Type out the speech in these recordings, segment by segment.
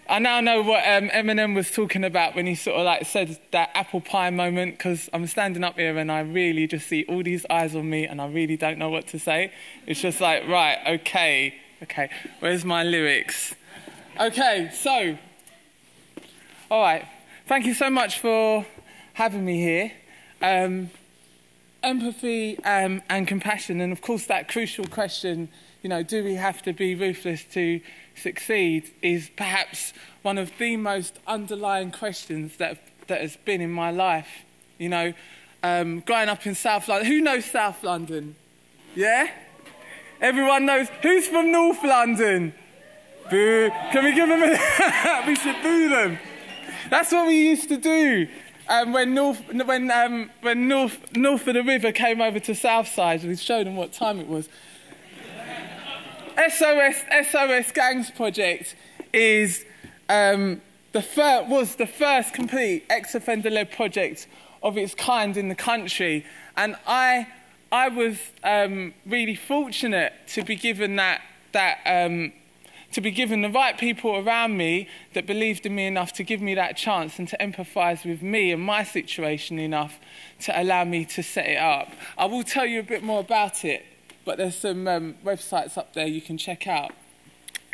I now know what Eminem was talking about when he sort of like said that apple pie moment, because I'm standing up here and I really just see all these eyes on me and I really don't know what to say. It's just like, right, okay, where's my lyrics? Okay, so, all right, thank you so much for having me here. Empathy and compassion, and of course that crucial question, you know, do we have to be ruthless to succeed, is perhaps one of the most underlying questions that has been in my life. You know, growing up in South London. Who knows South London? Yeah? Everyone knows. Who's from North London? Boo. Can we give them a... We should boo them. That's what we used to do. When north of the river came over to South Side, we showed them what time it was. SOS Gang Project is was the first complete ex-offender-led project of its kind in the country, and I was really fortunate to be given to be given the right people around me that believed in me enough to give me that chance and to empathise with me and my situation enough to allow me to set it up. I will tell you a bit more about it, but there's some websites up there you can check out.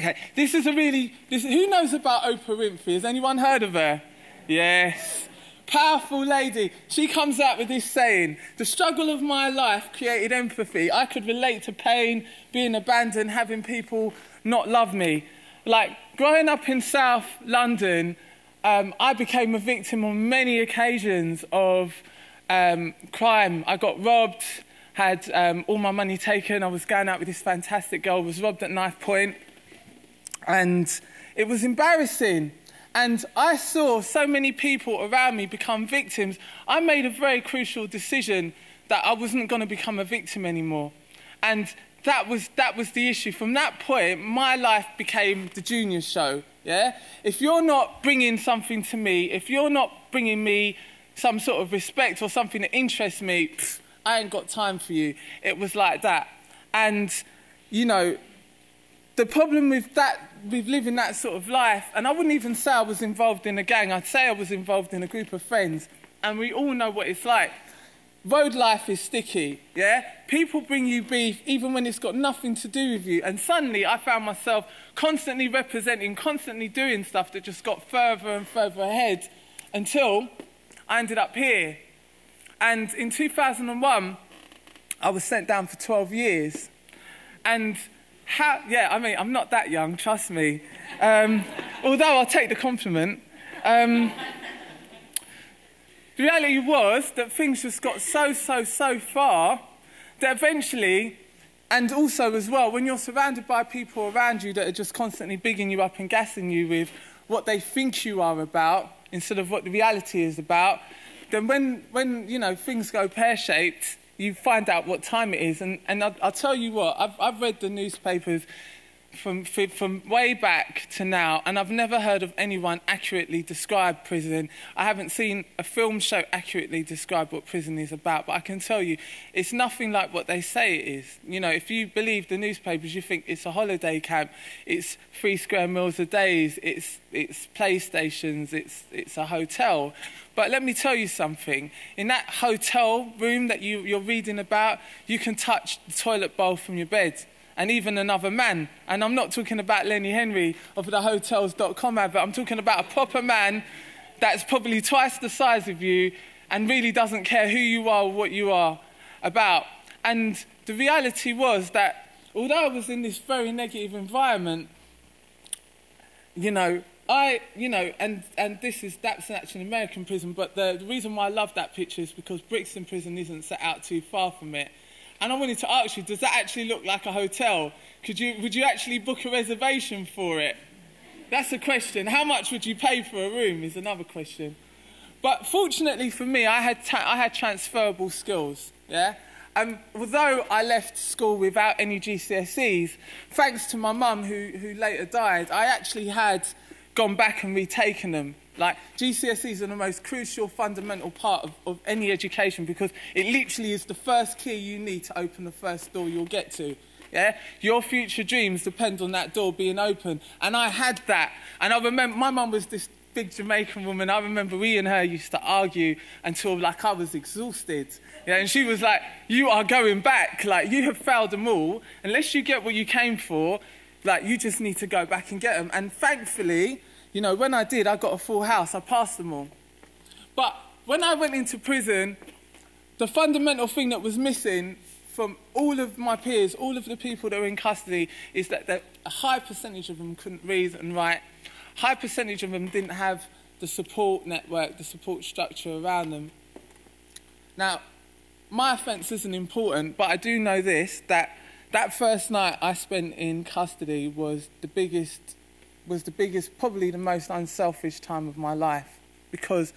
Okay, who knows about Oprah Winfrey? Has anyone heard of her? Yes. Powerful lady. She comes out with this saying, the struggle of my life created empathy. I could relate to pain, being abandoned, having people not love me. Like, growing up in South London, I became a victim on many occasions of crime. I got robbed, had all my money taken. I was going out with this fantastic girl, was robbed at knife point. And it was embarrassing. And I saw so many people around me become victims. I made a very crucial decision that I wasn't going to become a victim anymore. And that was the issue. From that point, my life became the Junior show, yeah? If you're not bringing something to me, if you're not bringing me some sort of respect or something that interests me, I ain't got time for you. It was like that. And, you know, the problem with that, with living that sort of life, and I wouldn't even say I was involved in a gang, I'd say I was involved in a group of friends, and we all know what it's like. Road life is sticky, yeah? People bring you beef even when it's got nothing to do with you, and suddenly I found myself constantly representing, constantly doing stuff that just got further and further ahead until I ended up here. And in 2001, I was sent down for 12 years. And I'm not that young, trust me. Although I'll take the compliment. The reality was that things just got so far that eventually, and also as well, when you're surrounded by people around you that are just constantly bigging you up and gassing you with what they think you are about instead of what the reality is about, then when you know, things go pear-shaped, you find out what time it is. And I'll tell you what, I've read the newspapers from way back to now, and I've never heard of anyone accurately describe prison. I haven't seen a film show accurately describe what prison is about, but I can tell you, it's nothing like what they say it is. You know, if you believe the newspapers, you think it's a holiday camp, it's 3 square meals a day, it's PlayStations, it's a hotel. But let me tell you something. In that hotel room that you're reading about, you can touch the toilet bowl from your bed, and even another man. And I'm not talking about Lenny Henry of the Hotels.com advert. I'm talking about a proper man that's probably twice the size of you and really doesn't care who you are or what you are about. And the reality was that although I was in this very negative environment, that's actually an American prison, but the reason why I love that picture is because Brixton Prison isn't set out too far from it. And I wanted to ask you, does that actually look like a hotel? Would you actually book a reservation for it? That's a question. How much would you pay for a room is another question. But fortunately for me, I had transferable skills, yeah? Although I left school without any GCSEs, thanks to my mum, who later died, I actually had gone back and retaken them. Like, GCSEs are the most crucial, fundamental part of any education because it literally is the first key you need to open the first door you'll get to. Yeah? Your future dreams depend on that door being open. And I had that. And I remember my mum was this big Jamaican woman. I remember we and her used to argue until like I was exhausted. Yeah? And she was like, you are going back. Like, you have failed them all. Unless you get what you came for, like, you just need to go back and get them. And thankfully, you know, when I did, I got a full house. I passed them all. But when I went into prison, the fundamental thing that was missing from all of my peers, all of the people that were in custody, is that a high percentage of them couldn't read and write. A high percentage of them didn't have the support network, the support structure around them. Now, my offence isn't important, but I do know this, that first night I spent in custody was the biggest, probably the most unselfish time of my life. Because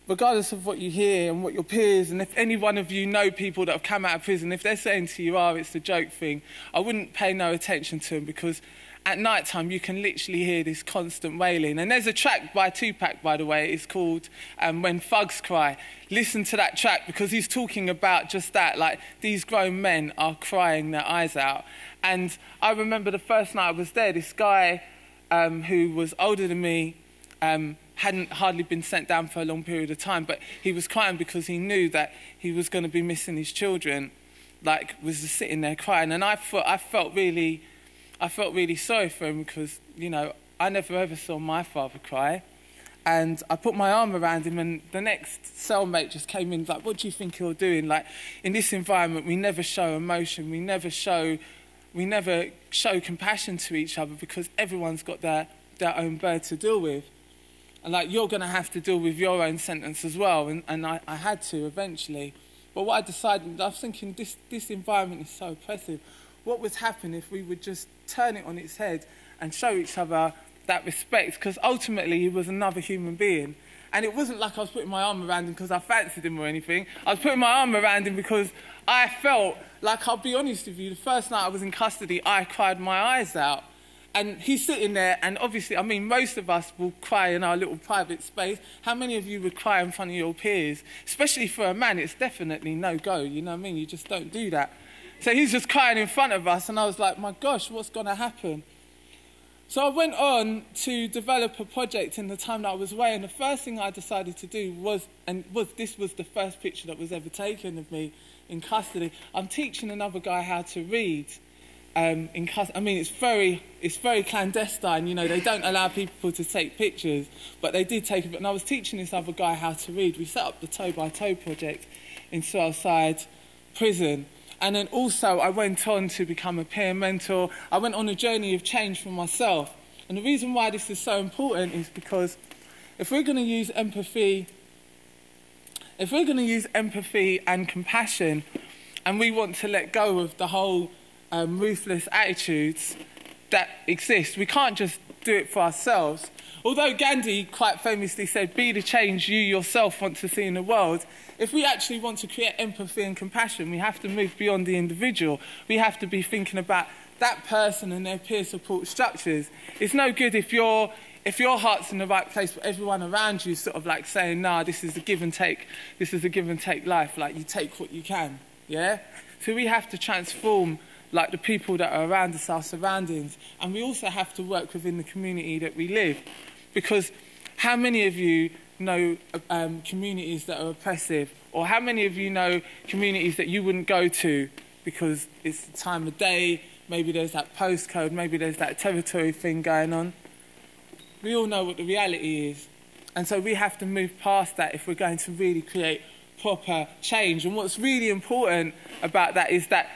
regardless of what you hear and what your peers, and if any one of you know people that have come out of prison, if they're saying to you, oh, it's the joke thing, I wouldn't pay no attention to them, because at night time you can literally hear this constant wailing. And there's a track by Tupac, by the way, it's called When Thugs Cry. Listen to that track, because he's talking about just that, like, these grown men are crying their eyes out. And I remember the first night I was there, this guy who was older than me, hadn't hardly been sent down for a long period of time, but he was crying because he knew that he was going to be missing his children, like, was just sitting there crying. And I felt really sorry for him, because, you know, I never ever saw my father cry. And I put my arm around him, and the next cellmate just came in, like, what do you think you're doing? Like, in this environment, we never show emotion, we never show compassion to each other, because everyone's got their own bird to deal with. And, like, you're going to have to deal with your own sentence as well. And I had to eventually. But what I decided, I was thinking, this environment is so oppressive. What would happen if we would just turn it on its head and show each other that respect? Because ultimately he was another human being. And it wasn't like I was putting my arm around him because I fancied him or anything. I was putting my arm around him because I felt, like, I'll be honest with you, the first night I was in custody, I cried my eyes out. And he's sitting there, and obviously, I mean, most of us will cry in our little private space. How many of you would cry in front of your peers? Especially for a man, it's definitely no go, you know what I mean? You just don't do that. So he's just crying in front of us, and I was like, my gosh, what's going to happen? So I went on to develop a project in the time that I was away, and the first thing I decided to do this was the first picture that was ever taken of me in custody. I'm teaching another guy how to read. I mean, it's very clandestine, you know, they don't allow people to take pictures, but they did take it. And I was teaching this other guy how to read. We set up the Toe by Toe project in Southside Prison. And then also I went on to become a peer mentor. I went on a journey of change for myself. And the reason why this is so important is because if we're going to use empathy and compassion, and we want to let go of the whole ruthless attitudes that exist, we can't just do it for ourselves. Although Gandhi quite famously said, be the change you yourself want to see in the world, if we actually want to create empathy and compassion, we have to move beyond the individual. We have to be thinking about that person and their peer support structures. It's no good if your heart's in the right place, but everyone around you sort of like saying, nah, this is a give and take life, like you take what you can, yeah? So we have to transform, like, the people that are around us, our surroundings. And we also have to work within the community that we live. Because how many of you know communities that are oppressive? Or how many of you know communities that you wouldn't go to because it's the time of day, maybe there's that postcode, maybe there's that territory thing going on? We all know what the reality is. And so we have to move past that if we're going to really create proper change. And what's really important about that is that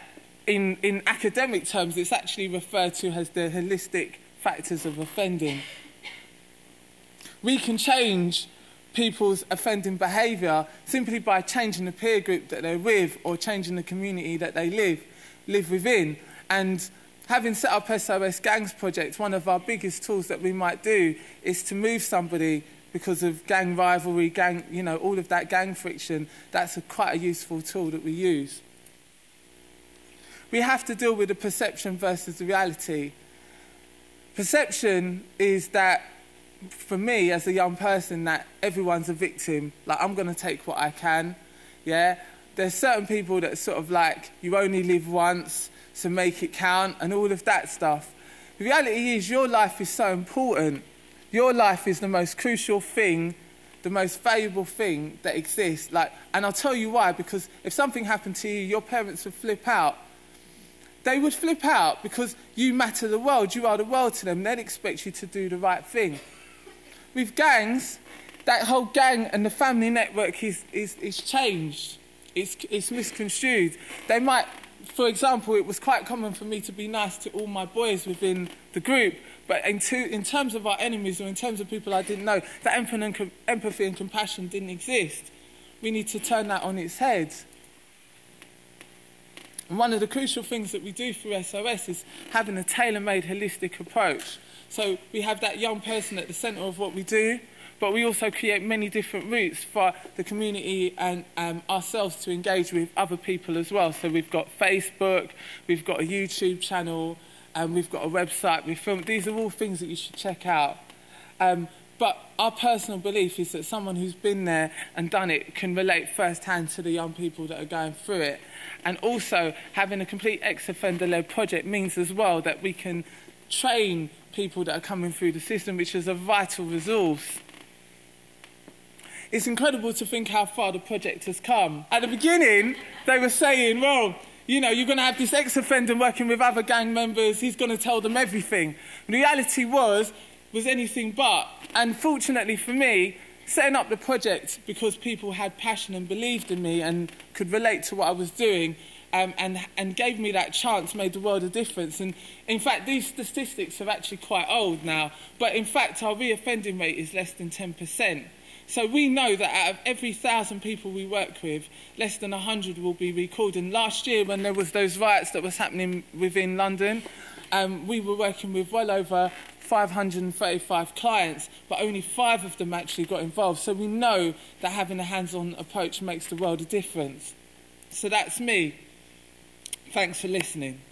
in academic terms, it's actually referred to as the holistic factors of offending. We can change people's offending behaviour simply by changing the peer group that they're with or changing the community that they live within. And having set up SOS Gangs Project, one of our biggest tools that we might do is to move somebody because of gang rivalry, you know, all of that gang friction. That's quite a useful tool that we use. We have to deal with the perception versus the reality. Perception is that, for me, as a young person, that everyone's a victim. Like, I'm going to take what I can, yeah? There's certain people that sort of like, you only live once. so make it count and all of that stuff. The reality is your life is so important. Your life is the most crucial thing, the most valuable thing that exists. And I'll tell you why, because if something happened to you, your parents would flip out. They would flip out because you matter the world. You are the world to them. They'd expect you to do the right thing. With gangs, that whole gang and the family network is changed. It's misconstrued. They might, for example, it was quite common for me to be nice to all my boys within the group, but in terms of our enemies or in terms of people I didn't know, that empathy and compassion didn't exist. We need to turn that on its head. And one of the crucial things that we do through SOS is having a tailor-made holistic approach. So we have that young person at the centre of what we do, but we also create many different routes for the community and ourselves to engage with other people as well. So we've got Facebook, we've got a YouTube channel, and we've got a website, we film. These are all things that you should check out. But our personal belief is that someone who's been there and done it can relate firsthand to the young people that are going through it. And also, having a complete ex-offender-led project means as well that we can train people that are coming through the system, which is a vital resource. It's incredible to think how far the project has come. At the beginning, they were saying, well, you know, you're going to have this ex-offender working with other gang members, he's going to tell them everything. And the reality was anything but. And fortunately for me, setting up the project because people had passion and believed in me and could relate to what I was doing and gave me that chance made the world a difference. And in fact, these statistics are actually quite old now, but in fact our reoffending rate is less than 10%. So we know that out of every 1,000 people we work with, less than 100 will be recalled. And last year, when there was those riots that was happening within London, we were working with well over 535 clients, but only 5 of them actually got involved. So we know that having a hands-on approach makes the world a difference. So that's me. Thanks for listening.